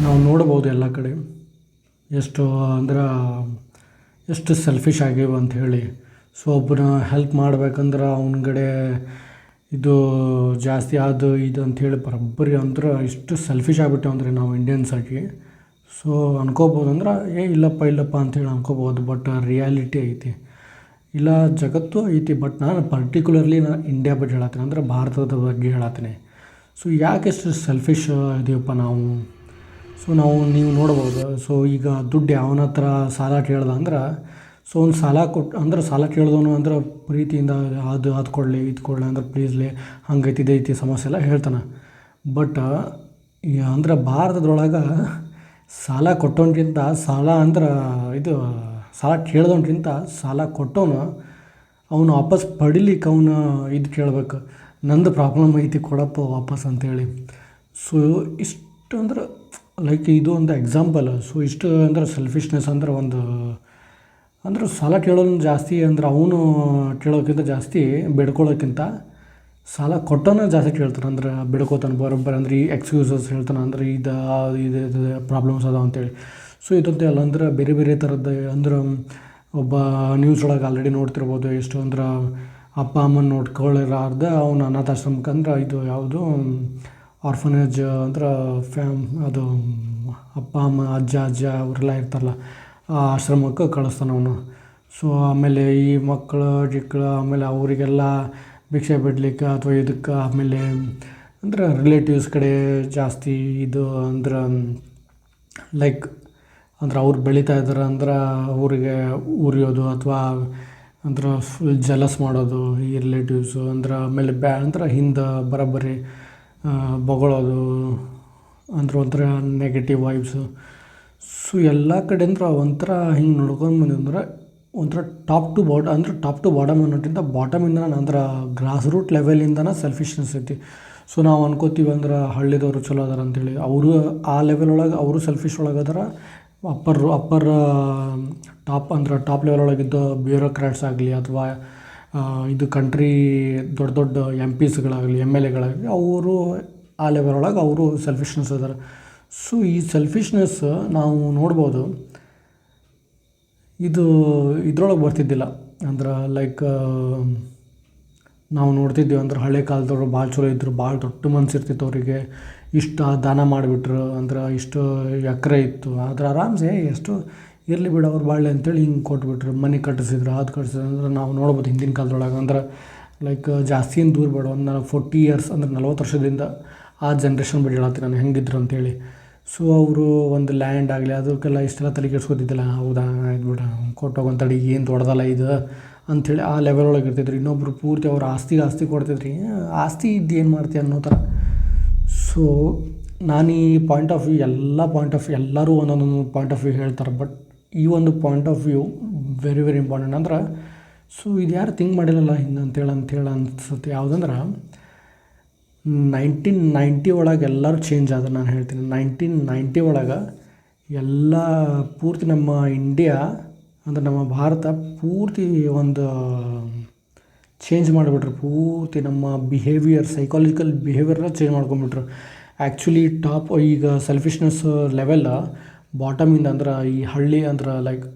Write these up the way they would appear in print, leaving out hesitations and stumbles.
ನಾವು ನೋಡ್ಬೋದು ಎಲ್ಲ ಕಡೆ ಎಷ್ಟು ಅಂದ್ರೆ ಎಷ್ಟು ಸೆಲ್ಫಿಶ್ ಆಗಿವೆ ಅಂತ ಹೇಳಿ. ಸೊ ಒಬ್ಬನ ಹೆಲ್ಪ್ ಮಾಡ್ಬೇಕಂದ್ರೆ ಅವನ ಕಡೆ ಇದು ಜಾಸ್ತಿ ಅದು ಇದು ಅಂಥೇಳಿ ಬರೋಬ್ಬರಿ ಅಂದ್ರೆ ಇಷ್ಟು ಸೆಲ್ಫಿಶ್ ಆಗಿಬಿಟ್ಟೆವು ಅಂದರೆ ನಾವು ಇಂಡಿಯನ್ಸ್ ಆಗಿ. ಸೊ ಅನ್ಕೋಬೋದು ಅಂದ್ರೆ ಇಲ್ಲಪ್ಪ ಅಂಥೇಳಿ ಅನ್ಕೋಬೋದು. ಬಟ್ ರಿಯಾಲಿಟಿ ಐತಿ, ಇಲ್ಲ ಜಗತ್ತು ಐತಿ. ಬಟ್ ನಾನು ಪರ್ಟಿಕ್ಯುಲರ್ಲಿ ಇಂಡಿಯಾ ಬಗ್ಗೆ ಹೇಳತ್ತೀನಿ, ಅಂದರೆ ಭಾರತದ ಬಗ್ಗೆ ಹೇಳತ್ತೀನಿ. ಸೊ ಯಾಕೆ ಎಷ್ಟು ಸೆಲ್ಫಿಶ್ ಇದೀವಪ್ಪ ನಾವು? ಸೊ ನೀವು ನೋಡ್ಬೋದು. ಸೊ ಈಗ ದುಡ್ಡು ಯಾವನ ಹತ್ರ ಸಾಲ ಕೇಳ್ದೆ ಅಂದ್ರೆ, ಸೊ ಒಂದು ಸಾಲ ಕೊಟ್ಟು ಅಂದ್ರೆ ಸಾಲ ಕೇಳಿದವನು ಅಂದ್ರೆ ಪ್ರೀತಿಯಿಂದ ಅದು ಕೊಡಲಿ ಇದು ಕೊಡಲಿ ಅಂದ್ರೆ ಪ್ಲೀಸ್ಲಿ ಹಂಗೈತಿ ಇದೈತಿ ಸಮಸ್ಯೆ ಎಲ್ಲ ಹೇಳ್ತಾನೆ. ಬಟ್ ಅಂದ್ರೆ ಭಾರತದೊಳಗೆ ಸಾಲ ಕೊಟ್ಟೋನ್ಕಿಂತ ಸಾಲ ಕೇಳ್ದೋನ್ಕಿಂತ ಸಾಲ ಕೊಟ್ಟವನು ಅವನು ವಾಪಸ್ ಪಡಿಲಿಕ್ಕೆ ಅವನು ಇದು ಕೇಳ್ಬೇಕು, ನಂದು ಪ್ರಾಬ್ಲಮ್ ಐತಿ ಕೊಡಪ್ಪ ವಾಪಸ್ ಅಂತೇಳಿ. ಸೊ ಇಷ್ಟು ಅಂದ್ರೆ ಲೈಕ್ ಇದು ಒಂದು ಎಕ್ಸಾಂಪಲ್. ಸೊ ಇಷ್ಟು ಅಂದ್ರೆ ಸೆಲ್ಫಿಶ್ನೆಸ್ ಅಂದ್ರೆ ಅಂದ್ರೆ ಸಾಲ ಕೇಳೋನು ಜಾಸ್ತಿ ಅಂದ್ರೆ ಅವನು ಕೇಳೋಕ್ಕಿಂತ ಜಾಸ್ತಿ ಬೇಡ್ಕೊಳ್ಳೋಕ್ಕಿಂತ ಸಾಲ ಕೊಟ್ಟೋನೇ ಜಾಸ್ತಿ ಕೇಳ್ತಾನೆ. ಅಂದ್ರೆ ಬಿಡ್ಕೋತಾನೆ ಬರೋಬ್ಬರಿ, ಅಂದ್ರೆ ಈ ಎಕ್ಸ್ಕ್ಯೂಸಸ್ ಹೇಳ್ತಾನೆ, ಅಂದ್ರೆ ಇದು ಪ್ರಾಬ್ಲಮ್ಸ್ ಅದಾವ ಅಂತೇಳಿ. ಸೊ ಇದಂತೆ ಅಲ್ಲ, ಅಂದ್ರೆ ಬೇರೆ ಬೇರೆ ಥರದ್ದು ಅಂದ್ರೆ ಒಬ್ಬ ನ್ಯೂಸ್ ಒಳಗೆ ಆಲ್ರೆಡಿ ನೋಡ್ತಿರ್ಬೋದು. ಎಷ್ಟು ಅಂದ್ರೆ ಅಪ್ಪ ಅಮ್ಮನ ನೋಡ್ಕೊಳ್ಳಿರಾರ್ದ ಅವ್ನು ಅನಾಥಾಶ್ರಮಕ್ಕೆ ಅಂದ್ರೆ ಇದು ಯಾವುದು ಆರ್ಫನೇಜ್ ಅಂದ್ರೆ ಅದು ಅಪ್ಪ ಅಮ್ಮ ಅಜ್ಜ ಅವರೆಲ್ಲ ಇರ್ತಾರಲ್ಲ, ಆ ಆಶ್ರಮಕ್ಕೆ ಕಳಿಸ್ತಾನೆ ಅವನು. ಸೊ ಆಮೇಲೆ ಈ ಮಕ್ಕಳು ಆಮೇಲೆ ಅವರಿಗೆಲ್ಲ ಭಿಕ್ಷೆ ಬಿಡ್ಲಿಕ್ಕೆ ಅಥವಾ ಇದಕ್ಕೆ ಆಮೇಲೆ ಅಂದ್ರೆ ರಿಲೇಟಿವ್ಸ್ ಕಡೆ ಜಾಸ್ತಿ ಇದು ಅಂದ್ರೆ ಲೈಕ್ ಅಂದ್ರೆ ಅವ್ರು ಬೆಳೀತಾ ಇದ್ದಾರೆ ಅಂದ್ರೆ ಊರಿಗೆ ಉರಿಯೋದು ಅಥವಾ ಅಂದ್ರೆ ಫುಲ್ ಜಲಸ್ ಮಾಡೋದು ಈ ರಿಲೇಟಿವ್ಸು. ಅಂದ್ರೆ ಆಮೇಲೆ ಅಂದ್ರೆ ಹಿಂದೆ ಬರೋಬ್ಬರಿ ಬೊಗಳೋದು ಅಂದ್ರೆ ಒಂಥರ ನೆಗೆಟಿವ್ ವೈಬ್ಸು. ಸೊ ಎಲ್ಲ ಕಡೆ ಅಂದ್ರೆ ಒಂಥರ ಹಿಂಗೆ ನೋಡ್ಕೊಂಡು ಬಂದಂದ್ರೆ ಒಂಥರ ಟಾಪ್ ಟು ಬಾಟಮ್ ಅನ್ನೋಕ್ಕಿಂತ ಬಾಟಮಿಂದ ಅಂದ್ರೆ ಗ್ರಾಸ್ ರೂಟ್ ಲೆವೆಲಿಂದನೇ ಸೆಲ್ಫಿಶ್ನೆಸ್ ಐತಿ. ಸೊ ನಾವು ಅನ್ಕೋತೀವಿ ಅಂದ್ರೆ ಹಳ್ಳಿದವರು ಚಲೋ ಅದಾರ ಅಂತೇಳಿ. ಅವರು ಆ ಲೆವೆಲ್ ಒಳಗೆ ಅವರು ಸೆಲ್ಫಿಶ್ ಒಳಗೆ ಅದಾರ. ಅಪ್ಪರ್ ಟಾಪ್ ಲೆವೆಲ್ ಒಳಗಿದ್ದ ಬ್ಯೂರೋಕ್ರಾಟ್ಸ್ ಆಗಲಿ ಅಥವಾ ಇದು ಕಂಟ್ರಿ ದೊಡ್ಡ MPಸ್ಗಳಾಗಲಿ MLAಗಳಾಗಲಿ ಅವರು ಆ ಲೆವೆಲ್ ಒಳಗೆ ಅವರು ಸೆಲ್ಫಿಶ್ನೆಸ್ ಅದಾರ. ಸೊ ಈ ಸೆಲ್ಫಿಶ್ನೆಸ್ ನಾವು ನೋಡ್ಬೋದು ಇದು ಇದ್ರೊಳಗೆ ಬರ್ತಿದ್ದಿಲ್ಲ. ಅಂದ್ರೆ ಲೈಕ್ ನಾವು ನೋಡ್ತಿದ್ದೀವಿ ಅಂದ್ರೆ ಹಳೆ ಕಾಲದವ್ರು ಭಾಳ ಚಲೋ ಇದ್ದರು, ಭಾಳ ದೊಡ್ಡ ಮನ್ಸು ಇರ್ತಿತ್ತು ಅವರಿಗೆ. ಇಷ್ಟು ದಾನ ಮಾಡಿಬಿಟ್ರು ಅಂದ್ರೆ ಇಷ್ಟು ಎಕರೆ ಇತ್ತು, ಆದ್ರೆ ಆರಾಮ್ಸೆ ಎಷ್ಟು ಇರಲಿ ಬಿಡು ಅವ್ರು ಬಾಳೆ ಅಂತೇಳಿ ಹಿಂಗೆ ಕೊಟ್ಬಿಟ್ರು, ಮನೆ ಕಟ್ಟಿಸಿದ್ರು ಅದು ಕಟ್ಟಿಸಿದ್ರು. ಅಂದ್ರೆ ನಾವು ನೋಡ್ಬೋದು ಹಿಂದಿನ ಕಾಲದೊಳಗೆ ಅಂದ್ರೆ ಲೈಕ್ ಜಾಸ್ತಿನ ದೂರ ಬೇಡ, ಒಂದು 40 ಇಯರ್ಸ್ ಅಂದ್ರೆ 40 ವರ್ಷದಿಂದ ಆ ಜನ್ರೇಷನ್ ಬಗ್ಗೆ ಹೇಳತ್ತೀನಿ ನಾನು ಹೆಂಗಿದ್ರು ಅಂತೇಳಿ. ಸೊ ಅವರು ಒಂದು ಲ್ಯಾಂಡ್ ಆಗಲಿ ಅದಕ್ಕೆಲ್ಲ ಇಷ್ಟೆಲ್ಲ ತಲೆ ಕೆಡಿಸ್ಕೊತಿದ್ದಿಲ್ಲ. ಹೌದಾ ಆಯ್ತು ಬಿಡ ಕೊಟ್ಟೋಗಂತಡಿ ಏನು ದೊಡ್ಡದಲ್ಲ ಇದು ಅಂಥೇಳಿ ಆ ಲೆವೆಲ್ ಒಳಗೆ ಇರ್ತಿದ್ರು. ಇನ್ನೊಬ್ರು ಪೂರ್ತಿ ಅವ್ರು ಆಸ್ತಿ ಕೊಡ್ತಿದ್ರಿ, ಆಸ್ತಿ ಇದ್ದು ಏನು ಮಾಡ್ತೀವಿ ಅನ್ನೋ ಥರ. ಸೊ ನಾನು ಈ ಪಾಯಿಂಟ್ ಆಫ್ ವ್ಯೂ ಎಲ್ಲರೂ ಒಂದೊಂದು ಪಾಯಿಂಟ್ ಆಫ್ ವ್ಯೂ ಹೇಳ್ತಾರೆ. ಬಟ್ ಈ ಒಂದು point of view very very important. ಅಂದ್ರೆ ಸೊ ಇದು ಯಾರು ಥಿಂಕ್ ಮಾಡಿಲ್ಲಲ್ಲ ಹಿಂಗೆ ಅಂತೇಳಿ ಅನ್ಸುತ್ತೆ. ಯಾವುದಂದ್ರೆ 1990 ಒಳಗೆ ಎಲ್ಲರೂ ಚೇಂಜ್ ಆದ್ರೆ ನಾನು ಹೇಳ್ತೀನಿ. 1990 ಒಳಗೆ ಎಲ್ಲ ಪೂರ್ತಿ ನಮ್ಮ ಇಂಡಿಯಾ ಅಂದರೆ ನಮ್ಮ ಭಾರತ ಪೂರ್ತಿ ಒಂದು ಚೇಂಜ್ ಮಾಡಿಬಿಟ್ರು. ಪೂರ್ತಿ ನಮ್ಮ ಸೈಕಾಲಜಿಕಲ್ ಬಿಹೇವಿಯರ್ನ ಚೇಂಜ್ ಮಾಡ್ಕೊಂಬಿಟ್ರು. ಆ್ಯಕ್ಚುಲಿ ಈಗ ಸೆಲ್ಫಿಶ್ನೆಸ್ ಲೆವೆಲ್ ಬಾಟಮಿಂದ ಅಂದ್ರೆ ಈ ಹಳ್ಳಿ ಅಂದ್ರೆ ಲೈಕ್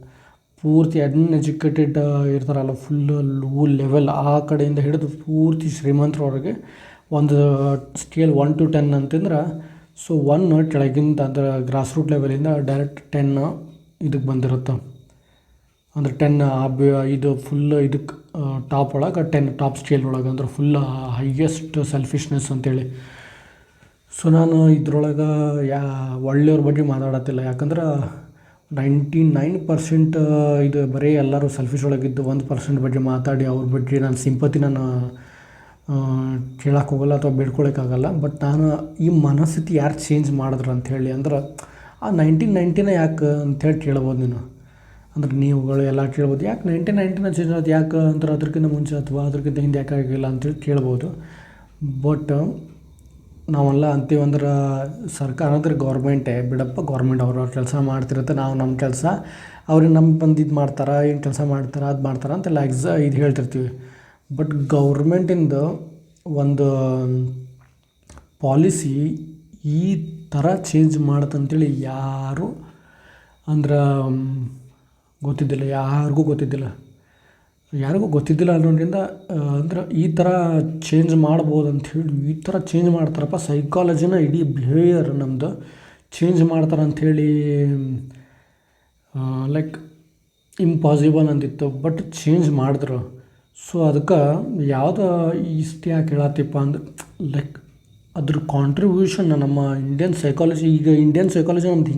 ಪೂರ್ತಿ ಅನ್ಎಜುಕೇಟೆಡ್ ಇರ್ತಾರಲ್ಲ, ಫುಲ್ಲು ಲೋ ಲೆವೆಲ್ ಆ ಕಡೆಯಿಂದ ಹಿಡಿದು ಪೂರ್ತಿ ಶ್ರೀಮಂತರವರೆಗೆ ಒಂದು ಸ್ಕೇಲ್ 1 to 10 ಅಂತಂದ್ರೆ, ಸೊ 1 ಕೆಳಗಿಂದ ಅಂದ್ರೆ ಗ್ರಾಸ್ ರೂಟ್ ಲೆವೆಲಿಂದ ಡೈರೆಕ್ಟ್ 10 ಇದಕ್ಕೆ ಬಂದಿರುತ್ತೆ. ಅಂದ್ರೆ 10 ಇದು ಫುಲ್ ಇದಕ್ಕೆ ಟಾಪ್ ಒಳಗೆ 10 ಟಾಪ್ ಸ್ಕೇಲ್ ಒಳಗೆ ಅಂದ್ರೆ ಫುಲ್ ಹೈಯೆಸ್ಟ್ ಸೆಲ್ಫಿಶ್ನೆಸ್ ಅಂತೇಳಿ. ಸೊ ನಾನು ಇದ್ರೊಳಗೆ ಒಳ್ಳೆಯವ್ರ ಬಗ್ಗೆ ಮಾತಾಡತ್ತಿಲ್ಲ, ಯಾಕಂದ್ರೆ 99% ಇದು ಬರೀ ಎಲ್ಲರೂ ಸೆಲ್ಫಿಶ್ ಒಳಗಿದ್ದು 1% ಬಗ್ಗೆ ಮಾತಾಡಿ ಅವ್ರ ಬಗ್ಗೆ ನಾನು ಸಿಂಪತಿ ನಾನು ಕೇಳಕ್ಕೆ ಹೋಗಲ್ಲ ಅಥವಾ ಬೇಡ್ಕೊಳಕ್ಕಾಗಲ್ಲ. ಬಟ್ ನಾನು ಈ ಮನಸ್ಥಿತಿ ಯಾರು ಚೇಂಜ್ ಮಾಡಿದ್ರು ಅಂಥೇಳಿ ಅಂದ್ರೆ ಆ 1990ನ ಯಾಕೆ ಅಂಥೇಳಿ ಕೇಳ್ಬೋದು ನೀನು. ಅಂದ್ರೆ ನೀವುಗಳು ಎಲ್ಲ ಕೇಳ್ಬೋದು, ಯಾಕೆ 1990ನ ಚೇಂಜ್ ಆಗೋದು ಯಾಕೆ ಅಂದ್ರೆ ಅದಕ್ಕಿಂತ ಮುಂಚೆ ಅಥವಾ ಅದಕ್ಕಿಂತ ಹಿಂದೆ ಯಾಕೆ ಆಗಿಲ್ಲ ಅಂತೇಳಿ ಕೇಳ್ಬೋದು. ಬಟ್ ನಾವೆಲ್ಲ ಅಂತೀವಂದ್ರೆ ಸರ್ಕಾರ ಅಂದ್ರೆ ಗೌರ್ಮೆಂಟೇ ಬಿಡಪ್ಪ, ಗೌರ್ಮೆಂಟ್ ಅವ್ರವ್ರ ಕೆಲಸ ಮಾಡ್ತಿರುತ್ತೆ, ನಾವು ನಮ್ಮ ಕೆಲಸ ಅವ್ರಿಗೆ ನಮ್ಮ ಬಂದು ಇದು ಮಾಡ್ತಾರೆ, ಏನು ಕೆಲಸ ಮಾಡ್ತಾರೆ ಅದು ಮಾಡ್ತಾರೆ ಅಂತೆಲ್ಲ ಇದು ಹೇಳ್ತಿರ್ತೀವಿ. ಬಟ್ ಗೌರ್ಮೆಂಟಿಂದ ಒಂದು ಪಾಲಿಸಿ ಈ ಥರ ಚೇಂಜ್ ಮಾಡತ್ತಂತೇಳಿ ಯಾರೂ ಅಂದ್ರೆ ಗೊತ್ತಿದ್ದಿಲ್ಲ, ಯಾರಿಗೂ ಗೊತ್ತಿದ್ದಿಲ್ಲ ಅನ್ನೋದ್ರಿಂದ ಅಂದ್ರೆ ಈ ಥರ ಚೇಂಜ್ ಮಾಡ್ಬೋದು ಅಂಥೇಳಿ ಈ ಥರ ಚೇಂಜ್ ಮಾಡ್ತಾರಪ್ಪ ಸೈಕಾಲಜಿನ, ಇಡೀ ಬಿಹೇವಿಯರ್ ನಮ್ಮದು ಚೇಂಜ್ ಮಾಡ್ತಾರೆ ಅಂಥೇಳಿ ಲೈಕ್ ಇಂಪಾಸಿಬಲ್ ಅಂದಿತ್ತು. ಬಟ್ ಚೇಂಜ್ ಮಾಡಿದ್ರು. ಸೊ ಅದಕ್ಕೆ ಯಾವುದು ಇಷ್ಟು ಯಾಕೆ ಹೇಳತ್ತಿಪ್ಪ ಅಂದ್ರೆ ಲೈಕ್ ಅದ್ರ ಕಾಂಟ್ರಿಬ್ಯೂಷನ್ ನಮ್ಮ ಇಂಡಿಯನ್ ಸೈಕಾಲಜಿ. ಈಗ ಇಂಡಿಯನ್ ಸೈಕಾಲಜಿ ನಮ್ದು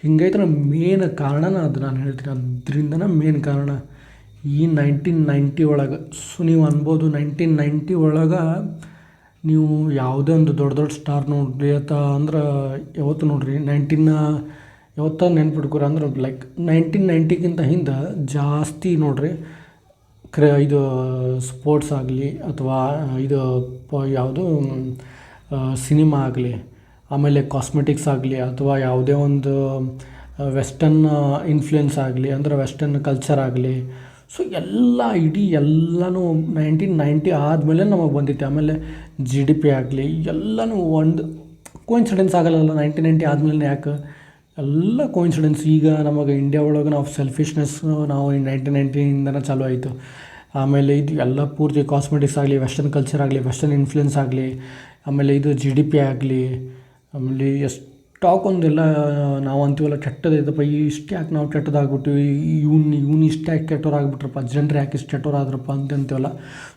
ಹಿಂಗೈತನ ಮೇನ್ ಕಾರಣನ ಅದು ನಾನು ಹೇಳ್ತೀನಿ. ಅದರಿಂದನೇ ಮೇನ್ ಕಾರಣ ಈ 1990 ಒಳಗೆ. ಸೊ ನೀವು ಅನ್ಬೋದು 1990 ಒಳಗೆ ನೀವು ಯಾವುದೇ ಒಂದು ದೊಡ್ಡ ಸ್ಟಾರ್ ನೋಡ್ರಿ ಅಂದ್ರೆ ಯಾವತ್ತು ನೋಡ್ರಿ ಯಾವತ್ತ ನೆನ್ಪಿಟ್ಕೊರಿ ಅಂದ್ರೆ ಲೈಕ್ 1990ಗಿಂತ ಹಿಂದೆ ಜಾಸ್ತಿ ನೋಡ್ರಿ ಇದು ಸ್ಪೋರ್ಟ್ಸ್ ಆಗಲಿ ಅಥವಾ ಇದು ಯಾವುದು ಸಿನಿಮಾ ಆಗಲಿ, ಆಮೇಲೆ ಕಾಸ್ಮೆಟಿಕ್ಸ್ ಆಗಲಿ ಅಥವಾ ಯಾವುದೇ ಒಂದು ವೆಸ್ಟರ್ನ್ ಇನ್ಫ್ಲುಯೆನ್ಸ್ ಆಗಲಿ ಅಂದ್ರೆ ವೆಸ್ಟರ್ನ್ ಕಲ್ಚರ್ ಆಗಲಿ. ಸೊ ಇಡೀ ಎಲ್ಲನೂ 1990 ಆದಮೇಲೆ ನಮಗೆ ಬಂದಿತ್ತು. ಆಮೇಲೆ GDP ಆಗಲಿ ಎಲ್ಲನೂ ಒಂದು ಕೋಇನ್ಸಿಡೆನ್ಸ್ ಆಗಲ್ಲ. 1990 ಆದಮೇಲೆ ಯಾಕೆ ಎಲ್ಲ ಕೋಇನ್ಸಿಡೆನ್ಸ್. ಈಗ ನಮಗೆ ಇಂಡಿಯಾ ಒಳಗೆ ನಾವು ಸೆಲ್ಫಿಶ್ನೆಸ್ ನಾವು 1990ಇಂದನೇ ಚಾಲೂ ಆಯಿತು. ಆಮೇಲೆ ಇದು ಎಲ್ಲ ಪೂರ್ತಿ ಕಾಸ್ಮೆಟಿಕ್ಸ್ ಆಗಲಿ, ವೆಸ್ಟರ್ನ್ ಕಲ್ಚರ್ ಆಗಲಿ, ವೆಸ್ಟರ್ನ್ ಇನ್ಫ್ಲುಯೆನ್ಸ್ ಆಗಲಿ, ಆಮೇಲೆ ಇದು GDP ಆಗಲಿ, ಆಮೇಲೆ ಎಷ್ಟೊಂದೆಲ್ಲ ನಾವು ಅಂತೀವಲ್ಲ ಕೆಟ್ಟದೈತಪ್ಪ, ಇಷ್ಟು ಯಾಕೆ ನಾವು ಕೆಟ್ಟದಾಗ್ಬಿಟ್ಟಿವಿ, ಇವ್ನು ಇಷ್ಟು ಯಾಕೆ ಕೆಟ್ಟೋರಾಗ್ಬಿಟ್ರಪ್ಪ, ಜನರು ಯಾಕೆ ಇಷ್ಟು ಕೆಟ್ಟೋರಾದ್ರಪ್ಪ ಅಂತೀವಲ್ಲ.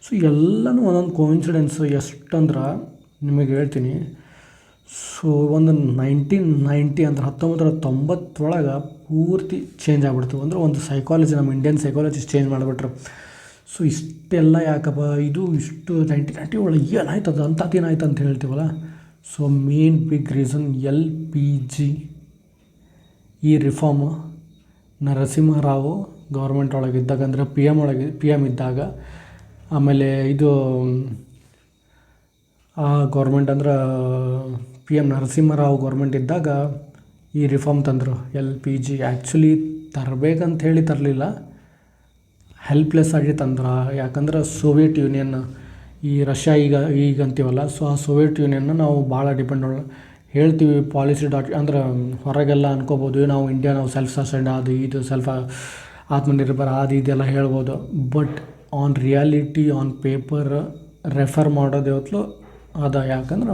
ಸೊ ಎಲ್ಲನೂ ಒಂದೊಂದು ಕೋಇನ್ಸಿಡೆನ್ಸ್. ಎಷ್ಟಂದ್ರೆ ನಿಮಗೆ ಹೇಳ್ತೀನಿ. ಸೊ ಒಂದು 1990 ಅಂದ್ರೆ 1990 ಪೂರ್ತಿ ಚೇಂಜ್ ಆಗ್ಬಿಡ್ತು. ಅಂದ್ರೆ ಒಂದು ಸೈಕಾಲಜಿ, ನಮ್ಮ ಇಂಡಿಯನ್ ಸೈಕಾಲಜಿ ಚೇಂಜ್ ಮಾಡಿಬಿಟ್ರು. ಸೊ ಇಷ್ಟೆಲ್ಲ ಯಾಕಪ್ಪ, ಇಷ್ಟು 1990 ಒಳಗೆ ಏನಾಯ್ತದ ಅಂಥದ್ದೇನಾಯ್ತು ಅಂತ ಹೇಳ್ತೀವಲ್ಲ. So main big reason LPG ಈ ರಿಫಾರ್ಮು ನರಸಿಂಹರಾವು ಗೌರ್ಮೆಂಟ್ ಒಳಗಿದ್ದಾಗ, ಅಂದರೆ PM ಇದ್ದಾಗ. ಆಮೇಲೆ ಇದು ಆ ಗೌರ್ಮೆಂಟ್ ಅಂದ್ರೆ PM ನರಸಿಂಹರಾವ್ ಗೌರ್ಮೆಂಟ್ ಇದ್ದಾಗ ಈ ರಿಫಾರ್ಮ್ ತಂದರು. LPG ಆ್ಯಕ್ಚುಲಿ ತರಬೇಕಂತ ಹೇಳಿ ತರಲಿಲ್ಲ, ಹೆಲ್ಪ್ಲೆಸ್ ಆಗಿ ತಂದ್ರ. ಯಾಕಂದ್ರೆ ಸೋವಿಯತ್ ಯೂನಿಯನ್, ಈ ರಷ್ಯಾ ಈಗ ಅಂತೀವಲ್ಲ, ಸೊ ಆ ಸೋವಿಯತ್ ಯೂನಿಯನ್ನ ನಾವು ಭಾಳ ಡಿಪೆಂಡ್ ಹೇಳ್ತೀವಿ. ಪಾಲಿಸಿ ಅಂದ್ರೆ ಹೊರಗೆಲ್ಲ ಅನ್ಕೋಬೋದು ನಾವು ಇಂಡಿಯಾ ನಾವು ಸೆಲ್ಫ್ ಸಸ್ಟೈನ್ಡ್ ಅದು ಇದು ಸೆಲ್ಫ್ ಆತ್ಮನಿರ್ಭರ ಅದು ಇದೆಲ್ಲ ಹೇಳ್ಬೋದು. But on reality on paper refer ಮಾಡೋದು ಯಾವತ್ತೂ ಯಾಕಂದ್ರೆ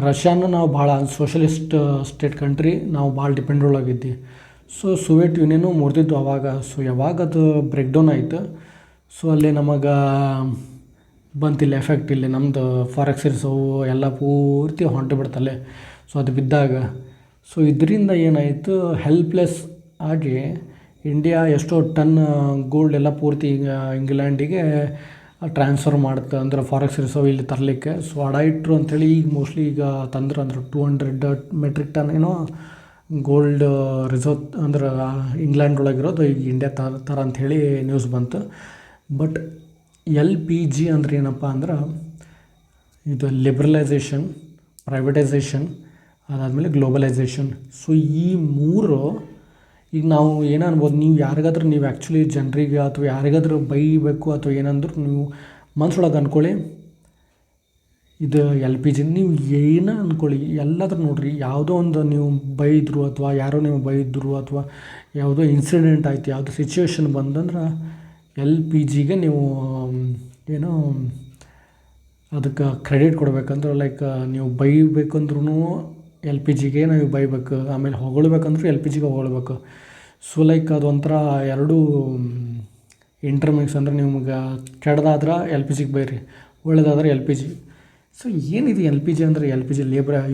ರಷ್ಯಾನ ನಾವು ಭಾಳ ಸೋಷಲಿಸ್ಟ್ ಸ್ಟೇಟ್ ಕಂಟ್ರಿ, ನಾವು ಭಾಳ ಡಿಪೆಂಡ್ ಒಳಗಿದ್ವಿ. ಸೊ ಸೋವಿಯತ್ ಯೂನಿಯನು ಮುರಿದಿದ್ದು ಅವಾಗ. ಸೊ ಯಾವಾಗ ಅದು ಬ್ರೇಕ್ ಡೌನ್ ಆಯಿತು, ಸೊ ಅಲ್ಲಿ ನಮಗೆ ಬಂತಿಲ್ಲ ಎಫೆಕ್ಟ್. ಇಲ್ಲಿ ನಮ್ಮದು ಫಾರೆಕ್ಸ್ ಅವು ಎಲ್ಲ ಪೂರ್ತಿ ಹೊಂಟು ಬಿಡ್ತಲ್ಲೇ. ಸೊ ಅದು ಬಿದ್ದಾಗ ಸೊ ಇದರಿಂದ ಏನಾಯಿತು, ಹೆಲ್ಪ್ಲೆಸ್ ಆಗಿ ಇಂಡಿಯಾ ಎಷ್ಟೋ ಟನ್ ಗೋಲ್ಡ್ ಎಲ್ಲ ಪೂರ್ತಿ ಇಂಗ್ಲೆಂಡಿಗೆ ಟ್ರಾನ್ಸ್ಫರ್ ಮಾಡುತ್ತೆ. ಅಂದ್ರೆ ಫಾರೆಕ್ಸ್ ರಿಸರ್ವ್ ಇಲ್ಲಿ ತರಲಿಕ್ಕೆ. ಸೊ ಅಡ ಇಟ್ಟರು ಅಂಥೇಳಿ ಈಗ ಮೋಸ್ಟ್ಲಿ ಈಗ ತಂದ್ರೆ ಅಂದ್ರೆ 200 ಮೆಟ್ರಿಕ್ ಟನ್ ಏನೋ ಗೋಲ್ಡ್ ರಿಸರ್ವ್ ಅಂದ್ರೆ ಇಂಗ್ಲೆಂಡ್ ಒಳಗಿರೋದು ಈಗ ಇಂಡಿಯಾ ಥರ ಅಂಥೇಳಿ ನ್ಯೂಸ್ ಬಂತು. ಬಟ್ LPG ಅಂದ್ರೆ ಏನಪ್ಪ ಅಂದ್ರೆ ಇದು ಲಿಬ್ರಲೈಸೇಷನ್, ಪ್ರೈವೇಟೈಸೇಷನ್, ಅದಾದಮೇಲೆ ಗ್ಲೋಬಲೈಸೇಷನ್. ಸೊ ಈ ಮೂರು ಈಗ ನಾವು ಏನು ಅನ್ಬೋದು, ನೀವು ಯಾರಿಗಾದ್ರೂ ನೀವು ಆ್ಯಕ್ಚುಲಿ ಜನರಿಗೆ ಅಥವಾ ಯಾರಿಗಾದ್ರೂ ಬೈಬೇಕು ಅಥವಾ ಏನಂದ್ರೂ ನೀವು ಮನ್ಸೊಳಗೆ ಅಂದ್ಕೊಳ್ಳಿ, ಇದು LPG ನೀವು ಏನೋ ಅಂದ್ಕೊಳ್ಳಿ, ಎಲ್ಲಾದ್ರೂ ನೋಡಿರಿ, ಯಾವುದೋ ಒಂದು ನೀವು ಬೈದರು ಅಥವಾ ಯಾರೋ ನೀವು ಬೈದರು ಅಥವಾ ಯಾವುದೋ ಇನ್ಸಿಡೆಂಟ್ ಆಯ್ತು, ಯಾವುದೋ ಸಿಚುವೇಶನ್ ಬಂದಂದ್ರೆ LPGಗೆ ನೀವು ಏನೋ ಅದಕ್ಕೆ ಕ್ರೆಡಿಟ್ ಕೊಡಬೇಕಂದ್ರೆ ಲೈಕ್ ನೀವು ಬೈಬೇಕಂದ್ರೂ LPGಗೆ ನಾವು ಬೈಬೇಕು, ಆಮೇಲೆ ಹೊಗಳ್ಬೇಕಂದ್ರೂ LPGಗೆ ಹೊಗಳ್ಬೇಕು. ಸೊ ಲೈಕ್ ಅದೊಂಥರ ಎರಡೂ ಇಂಟರ್ಮಿಕ್ಸ್. ಅಂದ್ರೆ ನಿಮ್ಗೆ ಕೆಟ್ಟದಾದ್ರೆ LPGಗೆ ಬೈರಿ, ಒಳ್ಳೆದಾದ್ರೆ LPG. ಸೊ ಏನಿದೆ LPG ಅಂದರೆ LPG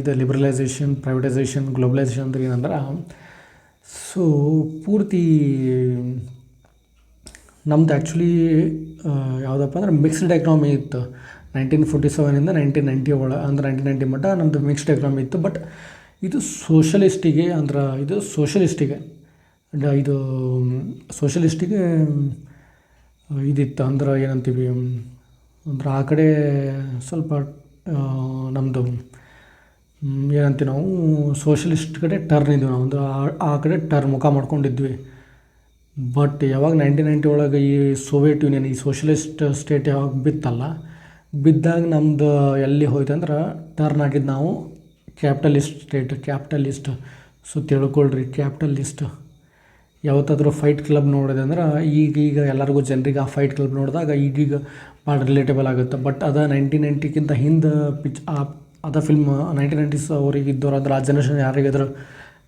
ಇದು ಲಿಬ್ರಲೈಸೇಷನ್, ಪ್ರೈವೇಟೈಸೇಷನ್, ಗ್ಲೋಬಲೈಸೇಷನ್ ಅಂದ್ರೆ ಏನಂದ್ರೆ ಸೊ ಪೂರ್ತಿ ನಮ್ದು ಆ್ಯಕ್ಚುಲಿ ಯಾವುದಪ್ಪ ಅಂದ್ರೆ ಮಿಕ್ಸ್ಡ್ ಎಕಾನಮಿ ಇತ್ತು 1947ಇಂದ 1990 ಅಂದರೆ 1990 ಮಟ್ಟ ನಮ್ಮದು ಮಿಕ್ಸ್ಡ್ ಎಕಾನಮಿ ಇತ್ತು. ಬಟ್ ಇದು ಸೋಷಲಿಸ್ಟಿಗೆ ಅಂದ್ರೆ ಇದು ಸೋಷಲಿಸ್ಟಿಗೆ ಇದಿತ್ತು. ಅಂದ್ರೆ ಏನಂತೀವಿ ಅಂದ್ರೆ ಆ ಕಡೆ ಸ್ವಲ್ಪ ನಮ್ಮದು ಏನಂತೀವಿ ನಾವು ಸೋಷಲಿಸ್ಟ್ ಕಡೆ ಟರ್ನ್ ಇದ್ವಿ ನಾವು, ಅಂದ್ರೆ ಆ ಕಡೆ ಮುಖ ಮಾಡ್ಕೊಂಡಿದ್ವಿ. ಬಟ್ ಯಾವಾಗ 1990 ಒಳಗೆ ಈ ಸೋವಿಯತ್ ಯೂನಿಯನ್, ಈ ಸೋಷಲಿಸ್ಟ್ ಸ್ಟೇಟ್ ಯಾವಾಗ ಬಿತ್ತಲ್ಲ, ಬಿದ್ದಾಗ ನಮ್ಮದು ಎಲ್ಲಿ ಹೋಯ್ತು ಅಂದ್ರೆ ಟರ್ನ್ ಆಗಿದ್ದು ನಾವು ಕ್ಯಾಪಿಟಲಿಸ್ಟ್. ಸೊ ತಿಳ್ಕೊಳ್ರಿ, ಕ್ಯಾಪಿಟಲಿಸ್ಟ್. ಯಾವತ್ತಾದರೂ ಫೈಟ್ ಕ್ಲಬ್ ನೋಡಿದೆ ಅಂದ್ರೆ ಈಗೀಗ ಎಲ್ಲರಿಗೂ ಜನರಿಗೆ ಆ ಫೈಟ್ ಕ್ಲಬ್ ನೋಡಿದಾಗ ಈಗೀಗ ಭಾಳ ರಿಲೇಟೇಬಲ್ ಆಗುತ್ತೆ. ಬಟ್ ಅದು 1990ಕ್ಕಿಂತ ಹಿಂದೆ ಅದ ಫಿಲ್ಮ್ 1990s ಅವ್ರಿಗೆ ಇದ್ದವ್ರು ಅಂದ್ರೆ ಆ ಜನ್ರೇಷನ್ ಯಾರಿಗಾದ್ರೂ